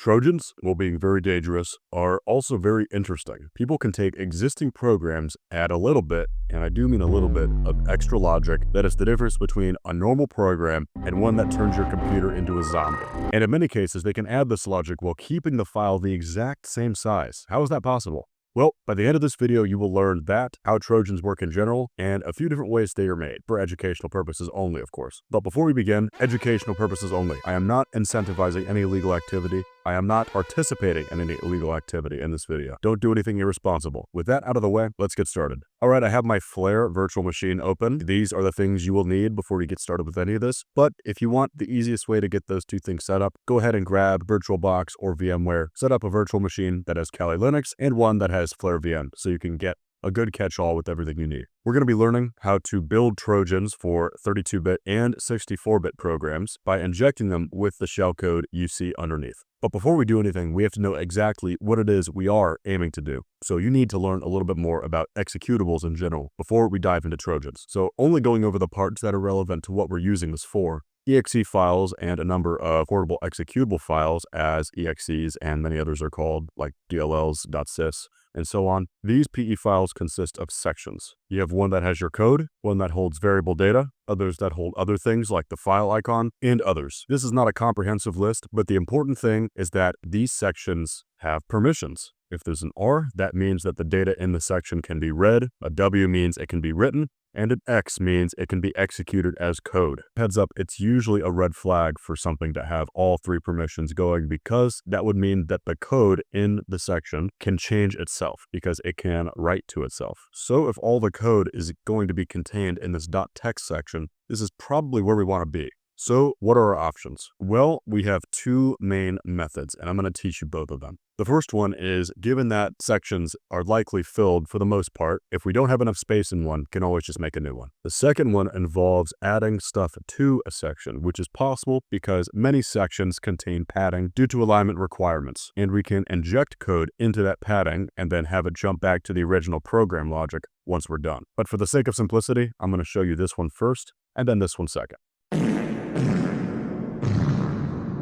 Trojans, while being very dangerous, are also very interesting. People can take existing programs, add a little bit, and I do mean a little bit, of extra logic that is the difference between a normal program and one that turns your computer into a zombie. And in many cases, they can add this logic while keeping the file the exact same size. How is that possible? Well, by the end of this video, you will learn that, how Trojans work in general, and a few different ways they are made, for educational purposes only, of course. But before we begin, educational purposes only. I am not incentivizing any illegal activity. I am not participating in any illegal activity in this video. Don't do anything irresponsible. With that out of the way, let's get started. All right, I have my Flare virtual machine open. These are the things you will need before you get started with any of this. But if you want the easiest way to get those two things set up, go ahead and grab VirtualBox or VMware. Set up a virtual machine that has Kali Linux and one that has Flare VM, so you can get a good catch-all with everything you need. We're going to be learning how to build Trojans for 32-bit and 64-bit programs by injecting them with the shellcode you see underneath. But before we do anything, we have to know exactly what it is we are aiming to do. So you need to learn a little bit more about executables in general before we dive into Trojans. So only going over the parts that are relevant to what we're using this for. exe files and a number of portable executable files, as exes and many others are called, like DLLs, .sys, and so on. These PE files consist of sections. You have one that has your code, one that holds variable data, others that hold other things like the file icon, and others. This is not a comprehensive list, but the important thing is that these sections have permissions. If there's an R, that means that the data in the section can be read, a W means it can be written, and an X means it can be executed as code. Heads up, it's usually a red flag for something to have all three permissions going, because that would mean that the code in the section can change itself, because it can write to itself. So if all the code is going to be contained in this .text section, this is probably where we want to be. So what are our options? Well, we have two main methods, and I'm going to teach you both of them. The first one is, given that sections are likely filled for the most part, if we don't have enough space in one, can always just make a new one. The second one involves adding stuff to a section, which is possible because many sections contain padding due to alignment requirements, and we can inject code into that padding and then have it jump back to the original program logic once we're done. But for the sake of simplicity, I'm going to show you this one first and then this one second.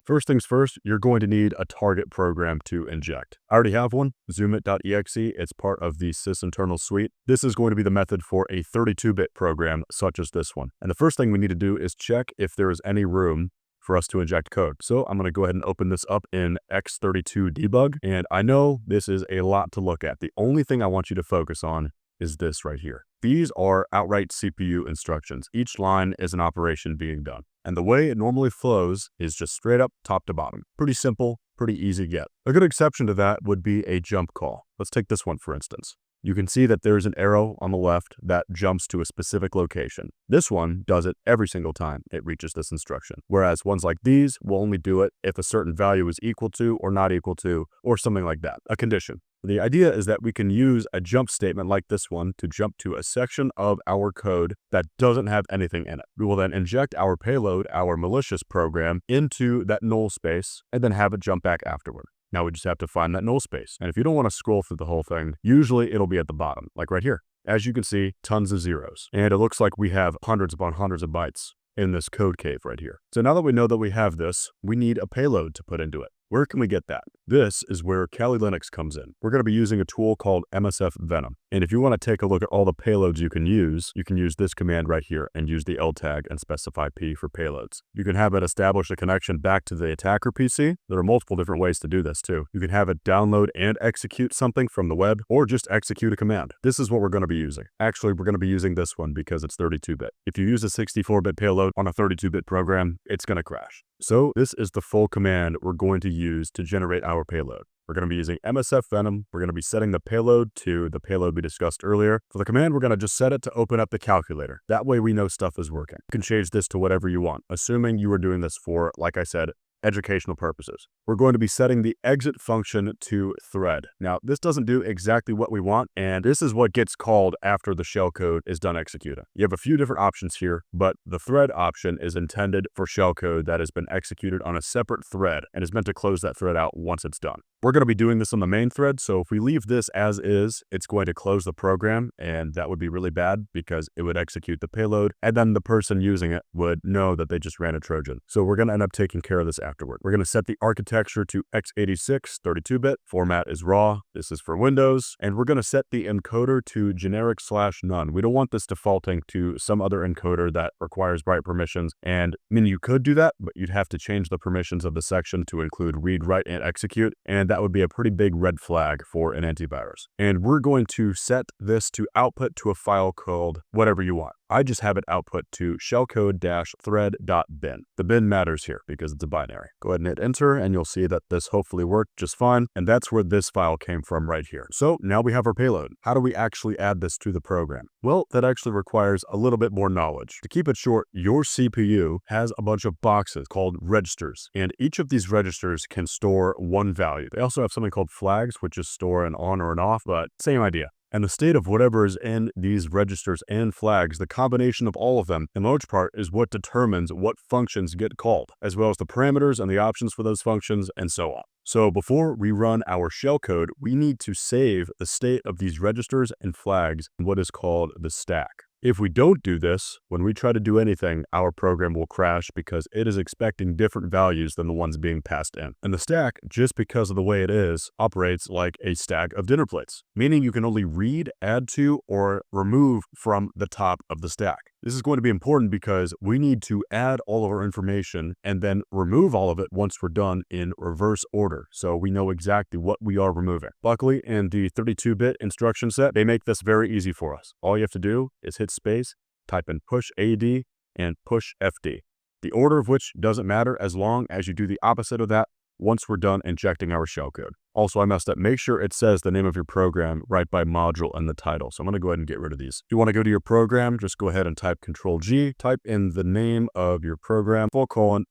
First things first, you're going to need a target program to inject. I already have one, zoomit.exe. It's part of the sysinternal suite. This is going to be the method for a 32-bit program such as this one. And the first thing we need to do is check if there is any room for us to inject code. So I'm going to go ahead and open this up in X32 debug. And I know this is a lot to look at. The only thing I want you to focus on is this right here. These are outright CPU instructions. Each line is an operation being done. And the way it normally flows is just straight up top to bottom. Pretty simple, pretty easy to get. A good exception to that would be a jump call. Let's take this one for instance. You can see that there's an arrow on the left that jumps to a specific location. This one does it every single time it reaches this instruction. Whereas ones like these will only do it if a certain value is equal to or not equal to, or something like that, a condition. The idea is that we can use a jump statement like this one to jump to a section of our code that doesn't have anything in it. We will then inject our payload, our malicious program, into that null space and then have it jump back afterward. Now we just have to find that null space. And if you don't want to scroll through the whole thing, usually it'll be at the bottom, like right here. As you can see, tons of zeros. And it looks like we have hundreds upon hundreds of bytes in this code cave right here. So now that we know that we have this, we need a payload to put into it. Where can we get that? This is where Kali Linux comes in. We're going to be using a tool called MSF Venom. And if you want to take a look at all the payloads you can use this command right here and use the L tag and specify P for payloads. You can have it establish a connection back to the attacker PC. There are multiple different ways to do this too. You can have it download and execute something from the web, or just execute a command. This is what we're going to be using. Actually, we're going to be using this one because it's 32-bit. If you use a 64-bit payload on a 32-bit program, it's going to crash. So this is the full command we're going to use to generate our payload. We're going to be using MSF Venom. We're going to be setting the payload to the payload we discussed earlier. For the command, we're going to just set it to open up the calculator. That way we know stuff is working. You can change this to whatever you want, assuming you are doing this for, like I said, educational purposes. We're going to be setting the exit function to thread. Now, this doesn't do exactly what we want, and this is what gets called after the shellcode is done executing. You have a few different options here, but the thread option is intended for shellcode that has been executed on a separate thread and is meant to close that thread out once it's done. We're going to be doing this on the main thread, so if we leave this as is, it's going to close the program, and that would be really bad because it would execute the payload, and then the person using it would know that they just ran a Trojan. So we're going to end up taking care of this after. afterward. We're going to set the architecture to x86 32-bit. Format is raw. This is for Windows. And we're going to set the encoder to generic/none. We don't want this defaulting to some other encoder that requires write permissions. And I mean, you could do that, but you'd have to change the permissions of the section to include read, write, and execute. And that would be a pretty big red flag for an antivirus. And we're going to set this to output to a file called whatever you want. I just have it output to shellcode-thread.bin. The bin matters here because it's a binary. Go ahead and hit enter and you'll see that this hopefully worked just fine. And that's where this file came from right here. So now we have our payload. How do we actually add this to the program? Well, that actually requires a little bit more knowledge. To keep it short, your CPU has a bunch of boxes called registers, and each of these registers can store one value. They also have something called flags, which is store an on or an off, but same idea. And the state of whatever is in these registers and flags, the combination of all of them, in large part, is what determines what functions get called, as well as the parameters and the options for those functions, and so on. So before we run our shellcode, we need to save the state of these registers and flags in what is called the stack. If we don't do this, when we try to do anything, our program will crash because it is expecting different values than the ones being passed in. And the stack, just because of the way it is, operates like a stack of dinner plates, meaning you can only read, add to, or remove from the top of the stack. This is going to be important because we need to add all of our information and then remove all of it once we're done in reverse order, so we know exactly what we are removing. Luckily, in the 32-bit instruction set, they make this very easy for us. All you have to do is hit space, type in push AD, and push FD. The order of which doesn't matter as long as you do the opposite of that once we're done injecting our shellcode. Also, I messed up. Make sure it says the name of your program right by module in the title. So I'm going to go ahead and get rid of these. If you want to go to your program, just go ahead and type Control-G, type in the name of your program,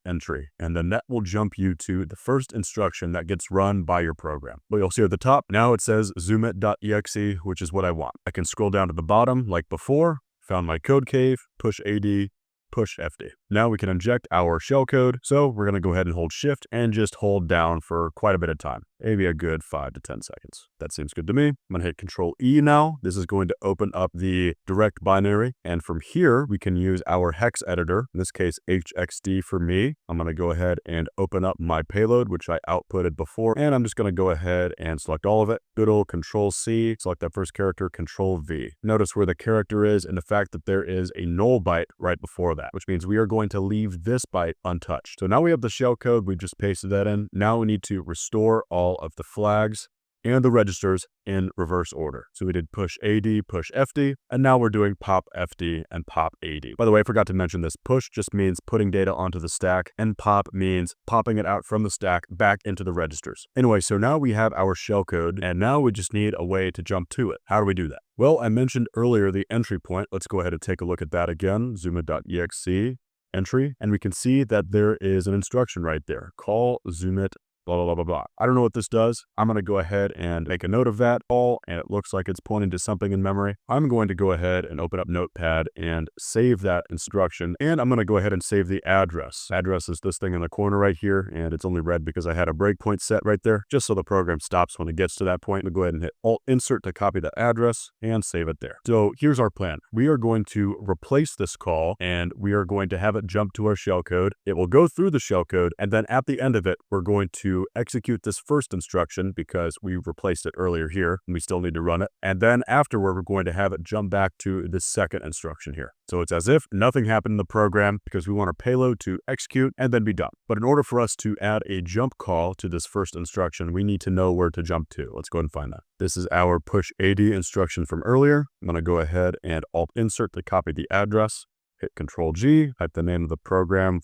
:entry, and then that will jump you to the first instruction that gets run by your program. But you'll see at the top, now it says zoomit.exe, which is what I want. I can scroll down to the bottom like before, found my code cave, push AD, push FD. Now we can inject our shellcode. So we're going to go ahead and hold shift and just hold down for quite a bit of time, maybe a good 5 to 10 seconds. That seems good to me. I'm going to hit Control E now. This is going to open up the direct binary. And from here, we can use our hex editor, in this case, HXD for me. I'm going to go ahead and open up my payload, which I outputted before. And I'm just going to go ahead and select all of it. Good old Control C, select that first character, Control V. Notice where the character is and the fact that there is a null byte right before that, which means we are going to leave this byte untouched. So now we have the shellcode. We just pasted that in. Now we need to restore all of the flags and the registers in reverse order. So we did push AD, push FD, and now we're doing pop FD and pop AD. By the way, I forgot to mention this. Push just means putting data onto the stack, and pop means popping it out from the stack back into the registers. Anyway, so now we have our shellcode, and now we just need a way to jump to it. How do we do that? Well, I mentioned earlier the entry point. Let's go ahead and take a look at that again. Zoomit.exe, entry, and we can see that there is an instruction right there. Call zoomit blah, blah, blah, blah, blah. I don't know what this does. I'm going to go ahead and make a note of that all, and it looks like it's pointing to something in memory. I'm going to go ahead and open up Notepad and save that instruction, and I'm going to go ahead and save the address. Address is this thing in the corner right here, and it's only red because I had a breakpoint set right there, just so the program stops when it gets to that point. I'm going to go ahead and hit Alt-Insert to copy that address and save it there. So here's our plan. We are going to replace this call, and we are going to have it jump to our shellcode. It will go through the shellcode, and then at the end of it, we're going to execute this first instruction because we replaced it earlier here and we still need to run it. And then afterward, we're going to have it jump back to the second instruction here. So it's as if nothing happened in the program because we want our payload to execute and then be done. But in order for us to add a jump call to this first instruction, we need to know where to jump to. Let's go ahead and find that. This is our push AD instruction from earlier. I'm going to go ahead and Alt-Insert to copy the address. Hit Control-G, type the name of the program,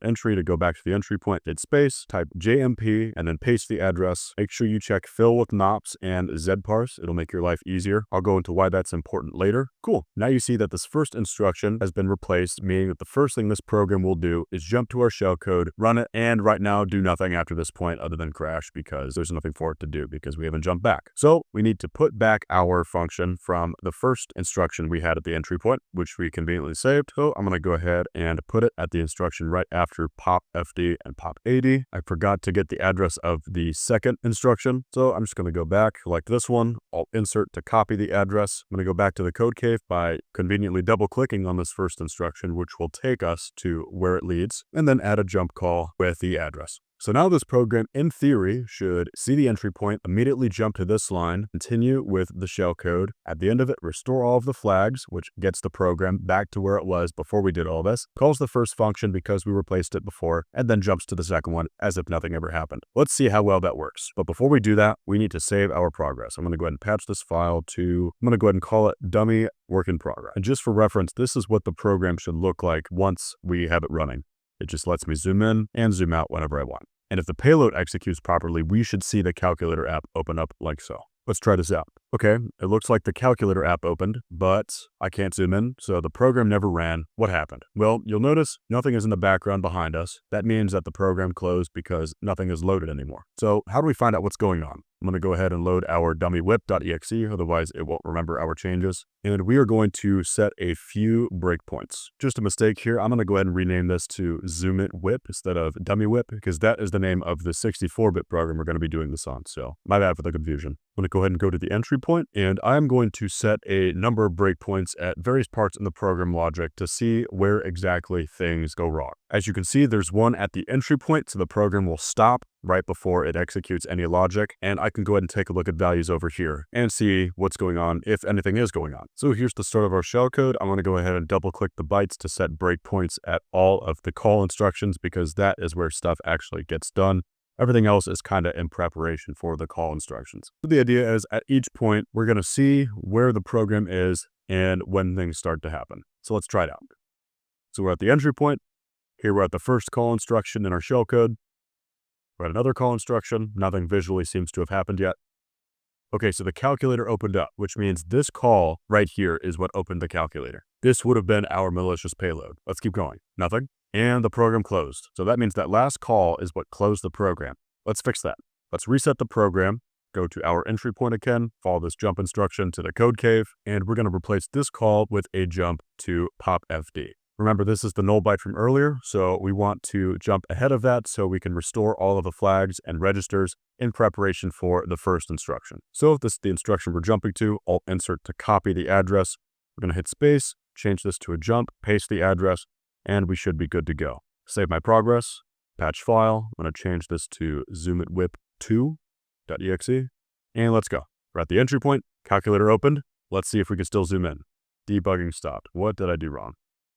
:entry to go back to the entry point, hit space, type JMP, and then paste the address. Make sure you check fill with NOPS and ZParse. It'll make your life easier. I'll go into why that's important later. Cool. Now you see that this first instruction has been replaced, meaning that the first thing this program will do is jump to our shellcode, run it, and right now do nothing after this point other than crash because there's nothing for it to do because we haven't jumped back. So we need to put back our function from the first instruction we had at the entry point, which we conveniently saved. So I'm going to go ahead and put it at the instruction right after pop FD and pop AD. I forgot to get the address of the second instruction. So I'm just going to go back like this one, Alt-Insert to copy the address. I'm going to go back to the code cave by conveniently double clicking on this first instruction, which will take us to where it leads, and then add a jump call with the address. So now this program, in theory, should see the entry point, immediately jump to this line, continue with the shellcode. At the end of it, restore all of the flags, which gets the program back to where it was before we did all this, calls the first function because we replaced it before, and then jumps to the second one as if nothing ever happened. Let's see how well that works. But before we do that, we need to save our progress. I'm going to go ahead and patch this file to, I'm going to go ahead and call it dummy work in progress. And just for reference, this is what the program should look like once we have it running. It just lets me zoom in and zoom out whenever I want. And if the payload executes properly, we should see the calculator app open up like so. Let's try this out. Okay, it looks like the calculator app opened, but I can't zoom in, so the program never ran. What happened? Well, you'll notice nothing is in the background behind us. That means that the program closed because nothing is loaded anymore. So how do we find out what's going on? I'm going to go ahead and load our dummy whip.exe, otherwise it won't remember our changes. And we are going to set a few breakpoints. Just a mistake here. I'm going to go ahead and rename this to zoom it whip instead of dummy whip, because that is the name of the 64-bit program we're going to be doing this on. So my bad for the confusion. I'm going to go ahead and go to the entry point, and I'm going to set a number of breakpoints at various parts in the program logic to see where exactly things go wrong. As you can see, there's one at the entry point, so the program will stop right before it executes any logic, and I can go ahead and take a look at values over here and see what's going on, if anything is going on. So here's the start of our shellcode. I'm going to go ahead and double click the bytes to set breakpoints at all of the call instructions, because that is where stuff actually gets done. Everything else is kind of in preparation for the call instructions. So the idea is at each point, we're going to see where the program is and when things start to happen. So let's try it out. So we're at the entry point. Here we're at the first call instruction in our shellcode. We're at another call instruction. Nothing visually seems to have happened yet. Okay, so the calculator opened up, which means this call right here is what opened the calculator. This would have been our malicious payload. Let's keep going. Nothing. And the program closed. So that means that last call is what closed the program. Let's fix that. Let's reset the program, go to our entry point again, follow this jump instruction to the code cave, and we're going to replace this call with a jump to popfd. Remember, this is the null byte from earlier, so we want to jump ahead of that so we can restore all of the flags and registers in preparation for the first instruction. So if this is the instruction we're jumping to, Alt insert to copy the address. We're going to hit space, change this to a jump, paste the address, and we should be good to go. Save my progress, patch file. I'm going to change this to zoomitwhip2.exe, and let's go. We're at the entry point, calculator opened. Let's see if we can still zoom in. Debugging stopped. What did I do wrong?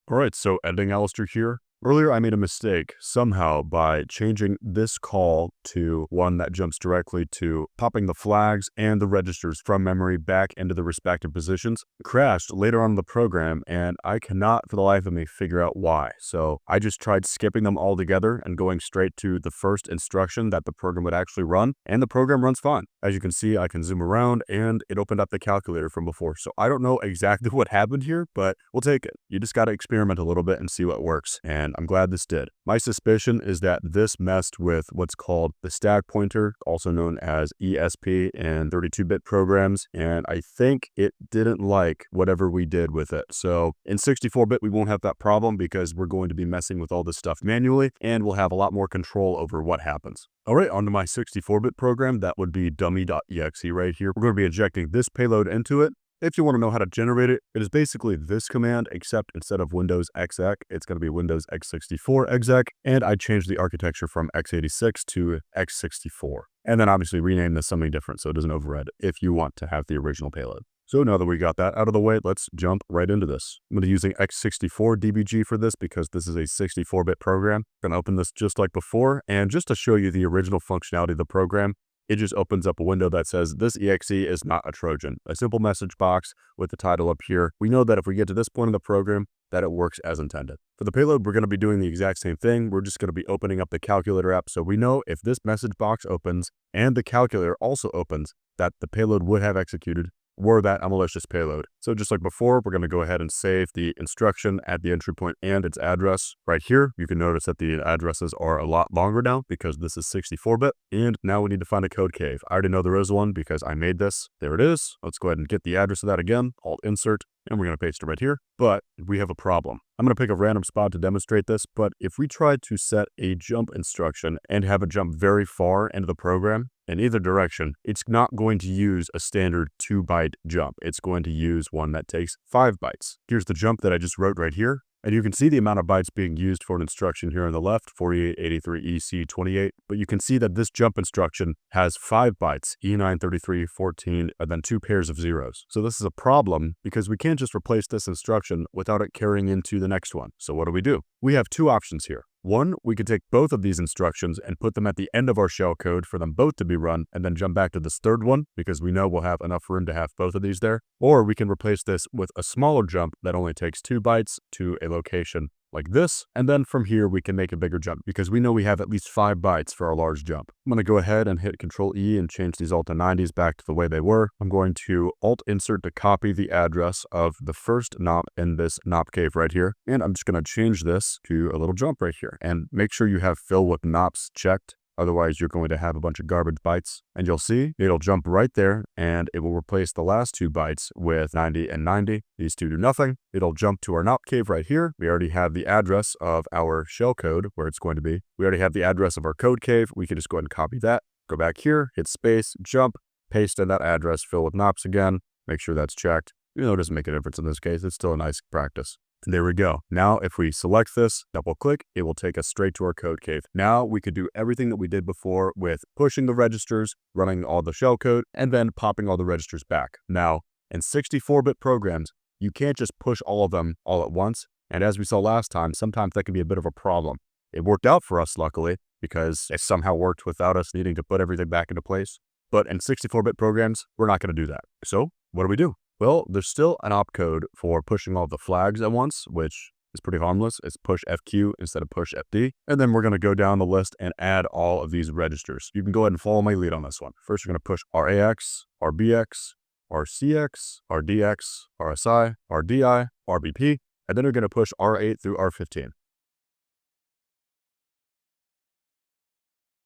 All right, so ending Alistair here. Earlier, I made a mistake somehow by changing this call to one that jumps directly to popping the flags and the registers from memory back into the respective positions. It crashed later on in the program, and I cannot for the life of me figure out why. So I just tried skipping them all together and going straight to the first instruction that the program would actually run, and the program runs fine. As you can see, I can zoom around, and it opened up the calculator from before. So I don't know exactly what happened here, but we'll take it. You just got to experiment a little bit and see what works. And I'm glad this did. My suspicion is that this messed with what's called the stack pointer, also known as ESP in 32-bit programs, and I think it didn't like whatever we did with it. So in 64-bit, we won't have that problem because we're going to be messing with all this stuff manually, and we'll have a lot more control over what happens. All right, onto my 64-bit program. That would be dummy.exe right here. We're going to be injecting this payload into it. If you want to know how to generate it, it is basically this command, except instead of Windows exec, it's going to be Windows x64 exec, and I changed the architecture from x86 to x64. And then obviously rename this something different so it doesn't override if you want to have the original payload. So now that we got that out of the way, let's jump right into this. I'm going to be using x64 DBG for this because this is a 64-bit program. I'm going to open this just like before, and just to show you the original functionality of the program, it just opens up a window that says, this exe is not a Trojan. A simple message box with the title up here. We know that if we get to this point in the program, that it works as intended. For the payload, we're going to be doing the exact same thing. We're just going to be opening up the calculator app. So we know if this message box opens and the calculator also opens, that the payload would have executed were that a malicious payload. So just like before, we're going to go ahead and save the instruction at the entry point and its address right here. You can notice that the addresses are a lot longer now because this is 64-bit. And now we need to find a code cave. I already know there is one because I made this. There it is. Let's go ahead and get the address of that again. Alt insert, and we're going to paste it right here. But we have a problem. I'm going to pick a random spot to demonstrate this, but if we try to set a jump instruction and have it jump very far into the program in either direction, it's not going to use a standard 2-byte jump. It's going to use one that takes 5 bytes. Here's the jump that I just wrote right here. And you can see the amount of bytes being used for an instruction here on the left, 4883EC28. But you can see that this jump instruction has 5 bytes, E9, 33, 14, and then 2 pairs of zeros. So this is a problem because we can't just replace this instruction without it carrying into the next one. So what do? We have 2 options here. One, we could take both of these instructions and put them at the end of our shell code for them both to be run and then jump back to this third one because we know we'll have enough room to have both of these there. Or we can replace this with a smaller jump that only takes 2 bytes to a location like this, and then from here we can make a bigger jump because we know we have at least 5 bytes for our large jump. I'm going to go ahead and hit Control E and change these Alt and 90s back to the way they were. I'm going to Alt Insert to copy the address of the first NOP in this NOP cave right here, and I'm just going to change this to a little jump right here. And make sure you have fill with NOPs checked. Otherwise, you're going to have a bunch of garbage bytes. And you'll see it'll jump right there and it will replace the last 2 bytes with 90 and 90. These two do nothing. It'll jump to our NOP cave right here. We already have the address of our shell code where it's going to be. We already have the address of our code cave. We can just go ahead and copy that. Go back here, hit space, jump, paste in that address, fill with NOPs again. Make sure that's checked. Even though it doesn't make a difference in this case, it's still a nice practice. There we go. Now, if we select this, double click, it will take us straight to our code cave. Now we could do everything that we did before with pushing the registers, running all the shell code, and then popping all the registers back. Now, in 64-bit programs, you can't just push all of them all at once. And as we saw last time, sometimes that can be a bit of a problem. It worked out for us, luckily, because it somehow worked without us needing to put everything back into place. But in 64-bit programs, we're not going to do that. So what do? Well, there's still an opcode for pushing all the flags at once, which is pretty harmless. It's push FQ instead of push FD. And then we're going to go down the list and add all of these registers. You can go ahead and follow my lead on this one. First, we're going to push RAX, RBX, RCX, RDX, RSI, RDI, RBP, and then we're going to push R8 through R15.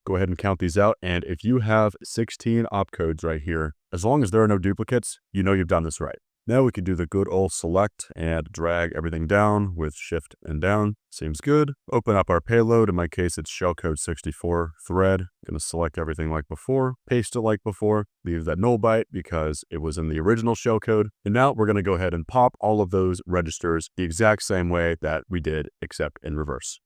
Go ahead and count these out, and if you have 16 opcodes right here, as long as there are no duplicates, you know you've done this right. Now we can do the good old select and drag everything down with shift and down. Seems good. Open up our payload. In my case, it's shellcode 64 thread. Going to select everything like before, paste it like before, leave that null byte because it was in the original shellcode. And now we're going to go ahead and pop all of those registers the exact same way that we did, except in reverse.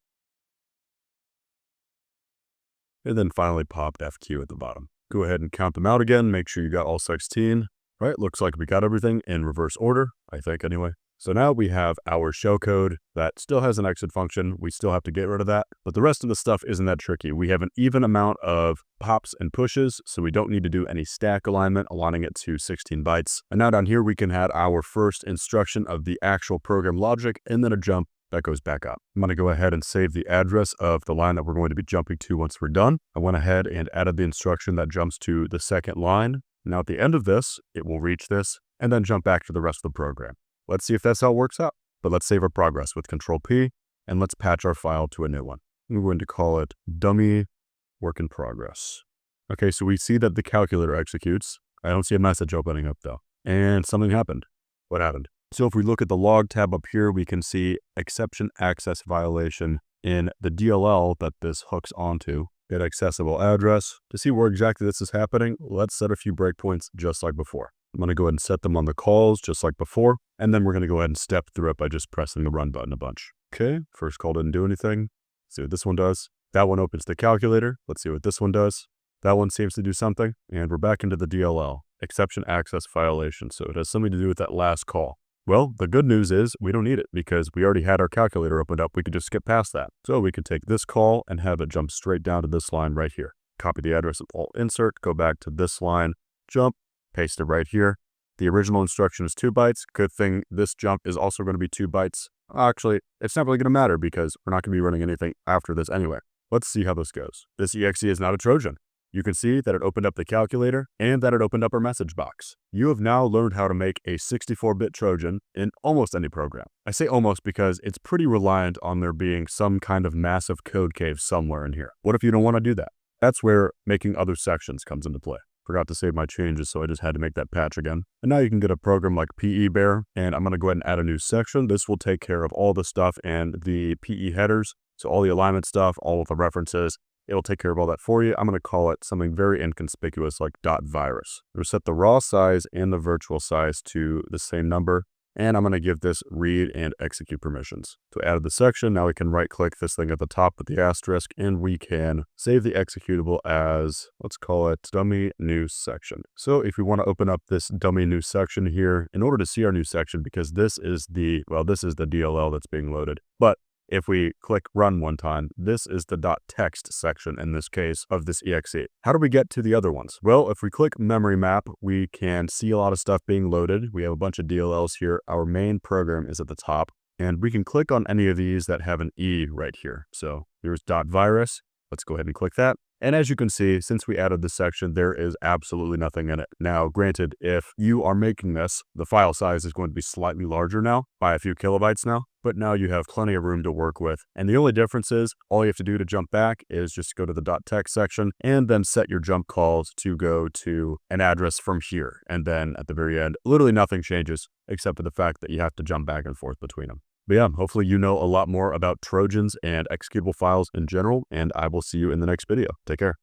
And then finally pop FQ at the bottom. Go ahead and count them out again. Make sure you got all 16. Right, looks like we got everything in reverse order, I think anyway. So now we have our shellcode that still has an exit function. We still have to get rid of that, but the rest of the stuff isn't that tricky. We have an even amount of pops and pushes, so we don't need to do any stack alignment, aligning it to 16 bytes. And now down here, we can add our first instruction of the actual program logic and then a jump that goes back up. I'm going to go ahead and save the address of the line that we're going to be jumping to once we're done. I went ahead and added the instruction that jumps to the second line. Now at the end of this, it will reach this and then jump back to the rest of the program. Let's see if that's how it works out. But let's save our progress with Control P and let's patch our file to a new one. We're going to call it dummy work in progress. Okay, so we see that the calculator executes. I don't see a message opening up though. And something happened. What happened? So if we look at the log tab up here, we can see exception access violation in the DLL that this hooks onto. Get accessible address. To see where exactly this is happening, let's set a few breakpoints just like before. I'm going to go ahead and set them on the calls just like before, and then we're going to go ahead and step through it by just pressing the run button a bunch. Okay, first call didn't do anything. Let's see what this one does. That one opens the calculator. Let's see what this one does. That one seems to do something, and we're back into the DLL. Exception access violation, so it has something to do with that last call. Well, the good news is we don't need it because we already had our calculator opened up. We could just skip past that. So we could take this call and have it jump straight down to this line right here. Copy the address of Alt Insert, go back to this line, jump, paste it right here. The original instruction is 2 bytes. Good thing this jump is also going to be 2 bytes. Actually, it's not really going to matter because we're not going to be running anything after this anyway. Let's see how this goes. This exe is not a Trojan. You can see that it opened up the calculator and that it opened up our message box. You have now learned how to make a 64-bit Trojan in almost any program. I say almost because it's pretty reliant on there being some kind of massive code cave somewhere in here. What if you don't want to do that? That's where making other sections comes into play. Forgot to save my changes, so I just had to make that patch again. And now you can get a program like PE Bear, and I'm going to go ahead and add a new section. This will take care of all the stuff and the PE headers. So all the alignment stuff, all of the references, it'll take care of all that for you. I'm going to call it something very inconspicuous like .virus. We'll set the raw size and the virtual size to the same number. And I'm going to give this read and execute permissions. To add the section, now we can right click this thing at the top with the asterisk, and we can save the executable as, let's call it dummy new section. So if we want to open up this dummy new section here, in order to see our new section, because this is the DLL that's being loaded. But if we click run one time, this is the .text section in this case of this exe. How do we get to the other ones? Well, if we click memory map, we can see a lot of stuff being loaded. We have a bunch of DLLs here. Our main program is at the top, and we can click on any of these that have an E right here. So there's .virus. Let's go ahead and click that. And as you can see, since we added this section, there is absolutely nothing in it. Now, granted, if you are making this, the file size is going to be slightly larger now, by a few kilobytes now, but now you have plenty of room to work with. And the only difference is, all you have to do to jump back is just go to the .text section and then set your jump calls to go to an address from here. And then at the very end, literally nothing changes except for the fact that you have to jump back and forth between them. But yeah, hopefully you know a lot more about Trojans and executable files in general, and I will see you in the next video. Take care.